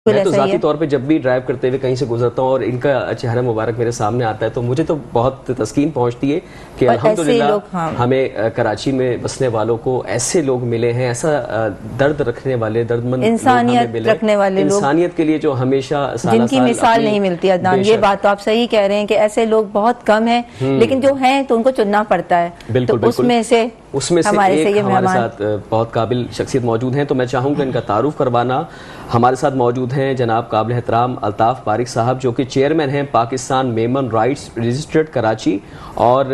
मैं तो ज़ाती तौर पे जब भी ड्राइव करते हुए कहीं से गुजरता हूँ और इनका चेहरा मुबारक मेरे सामने आता है तो मुझे तो बहुत तस्कीन पहुँचती है कि अल्हम्दुलिल्लाह हमें कराची में बसने वालों को ऐसे लोग मिले हैं, ऐसा दर्द रखने वाले, दर्दमंद इंसानियत रखने वाले लोग, इंसानियत के लिए जो हमेशा जिनकी मिसाल नहीं मिलती। अदनान, ये बात तो आप सही कह रहे हैं कि ऐसे लोग बहुत कम हैं, लेकिन जो हैं तो उनको चुनना पड़ता है। बिल्कुल, तो उसमें से हमारे साथ बहुत काबिल शख्सियत मौजूद हैं, तो मैं चाहूँगा इनका तारुफ करवाना। हमारे साथ मौजूद हैं जनाब काबिल एहतराम अल्ताफ़ पारिक साहब, जो कि चेयरमैन हैं पाकिस्तान मेमन राइट्स रजिस्टर्ड कराची, और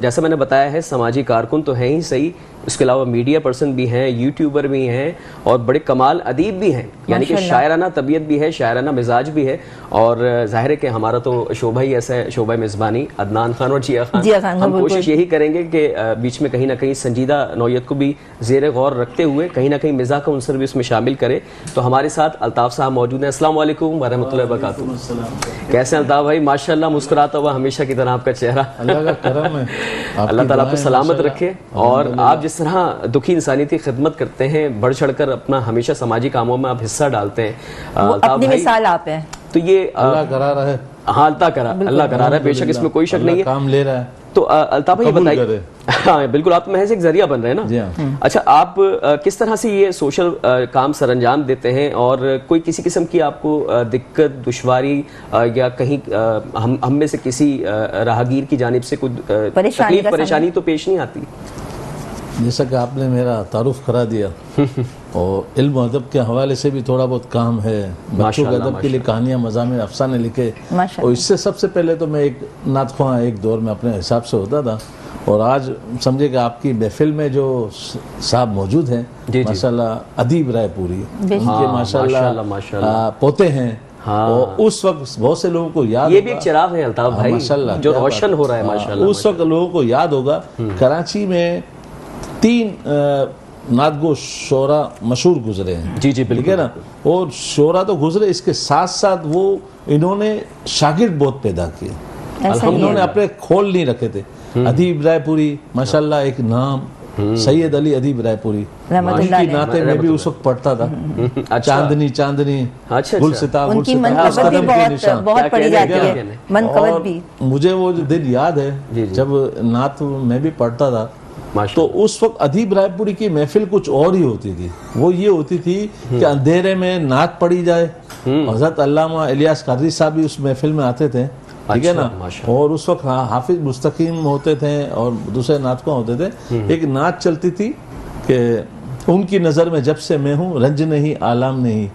जैसा मैंने बताया है समाजी कारकुन तो हैं ही सही, उसके अलावा मीडिया पर्सन भी हैं, यूट्यूबर भी हैं और बड़े कमाल अदीब भी हैं, यानी कि शायराना तबीयत भी है, शायराना मिजाज भी है। और जाहिर है कि हमारा तो शोभा ही ऐसा है, शोभा मेज़बानी अदनान खान और जिया खान। हम कोशिश यही करेंगे कि बीच में कहीं ना कहीं संजीदा नौयत को भी ज़ेर गौर रखते हुए कहीं ना कहीं मिज़ाह का उनसर भी उसमें शामिल करें। तो हमारे साथ अल्ताफ़ साहब मौजूद हैं। अस्सलाम वालेकुम व रहमतुल्लाहि व बरकातुहू। कैसे हैं अल्ताफ़ भाई? माशाल्लाह मुस्कुराता हुआ हमेशा की तरह आपका चेहरा। अल्लाह का करम है, अल्लाह ताला आपको सलामत रखे। और आप जिस तरह दुखी इंसानियत की खिदमत करते हैं, बढ़ चढ़कर अपना हमेशा समाजी कामों में आप हिस्सा डालते हैं, अपनी मिसाल आप हैं। तो ये अल्लाह करा रहा है। हाँ, अल्लाह करा रहा है, बेशक इसमें कोई शक नहीं है, काम ले रहा है। तो अल्ताफ़ भाई बताइए। हाँ बिल्कुल, आप महज एक जरिया बन रहे हैं ना। अच्छा, आप किस तरह से ये सोशल काम सरअंजाम देते हैं, और कोई किसी किस्म की आपको दिक्कत, दुश्वारी या कहीं हम में से किसी राहगीर की जानिब से कोई तकलीफ परेशानी तो पेश नहीं आती? जैसा कि आपने मेरा तारुफ करा दिया और इल्म अदब के हवाले से भी थोड़ा बहुत काम है, बच्चों के अदब के लिए कहानियाँ, मज़ामिन, अफसाने लिखे, और इससे सबसे पहले तो मैं एक नातख़्वां एक दौर में अपने हिसाब से होता था, और आज समझे कि आपकी महफिल में जो साहब मौजूद हैं माशाल्लाह अदीब रायपुरी, उनके माशाल्लाह पोते हैं। हाँ। और उस वक्त बहुत से लोगों को याद, ये भी एक चिराग है अल्ताफ़ भाई माशाल्लाह, जो रोशन हो रहा है माशाल्लाह। उस वक्त लोगों को याद होगा कराची में 3 नादगो शोरा मशहूर गुजरे हैं। जी बिल्कुल, ठीक है ना। और शोरा तो गुजरे, इसके साथ साथ वो इन्होंने शागिर्द बहुत पैदा किए, इन्होंने अपने खोल नहीं रखे थे। अदीब रायपुरी माशाल्लाह एक नाम, सैयद अली अदीब रायपुरी, उनकी नाते में भी उस वक्त पढ़ता था। चांदनी चांदनी, गुलसिता गुलसिता, बहुत पढ़ी जाती है मनकबत भी। मुझे वो दिन याद है जब नात में भी पढ़ता था, तो उस वक्त अदीब रायपुरी की महफिल कुछ और ही होती थी। वो ये होती थी कि अंधेरे में नात पढ़ी जाए, हज़रत अल्लामा इलियास कादरी साहब भी उस महफिल में आते थे, ठीक है ना। और उस वक्त हाफिज मुस्तकीम होते थे और दूसरे नातख़्वां होते थे। एक नात चलती थी कि उनकी नज़र में जब से मैं हूँ रंज नहीं आलाम नहीं,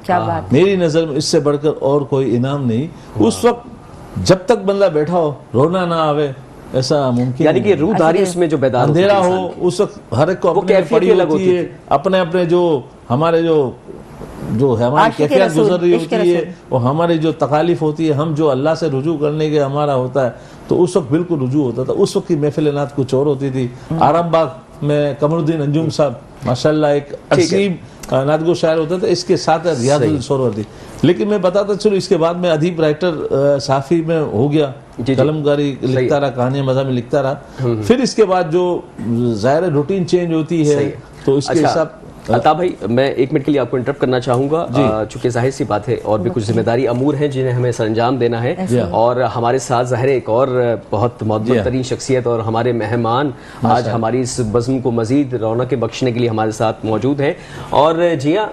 मेरी नज़र में इससे बढ़कर और कोई इनाम नहीं। उस वक्त जब तक बंदा बैठा हो रोना ना आवे ऐसा मुमकिन, यानी कि रूहधारी उसमें जो बेदार अंधेरा हो, उस वक्त हर एक को अपने पड़ी होती है, अपने अपने जो हमारे जो हमारी कैफियत गुजर रही होती है, और हमारी जो तकालीफ होती है, हम जो अल्लाह से रुजू करने के हमारा होता है, तो उस वक्त बिल्कुल रुजू होता था। उस वक्त की महफिल नात कुछ और होती थी। आरामबाग में कमरुद्दीन अंजुम साहब माशाल्लाह एक अजीब नादगो शायर होता था, इसके साथ रियाजुल सरोवर थी। लेकिन मैं बताता चलो, इसके बाद में अदीब राइटर साफी में हो गया, कलमकारी लिखता रहा, कहानियां मज़ा में लिखता रहा। फिर इसके बाद जो ज़ाहिर रूटीन चेंज होती है, तो इसके हिसाब। अल्ताफ़ भाई, मैं 1 मिनट के लिए आपको इंटरप्ट करना चाहूँगा, चूँकि जाहिर सी बात है और भी कुछ जिम्मेदारी अमूर हैं जिन्हें हमें सरअंजाम देना है, और हमारे साथ ज़ाहिर एक और बहुत मुअज़्ज़ज़ तरीन शख्सियत और हमारे मेहमान आज हमारी इस बज़्म को मज़ीद रौनक बख्शने के लिए हमारे साथ मौजूद हैं। और जिया,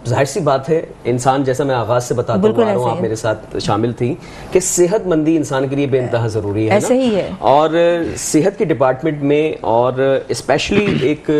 जाहिर सी बात है, इंसान जैसा मैं आगाज़ से बताता हूँ, आप मेरे साथ शामिल थी कि सेहतमंदी इंसान के लिए बेइंतहा ज़रूरी है, ऐसे ही है। और सेहत के डिपार्टमेंट में और स्पेशली एक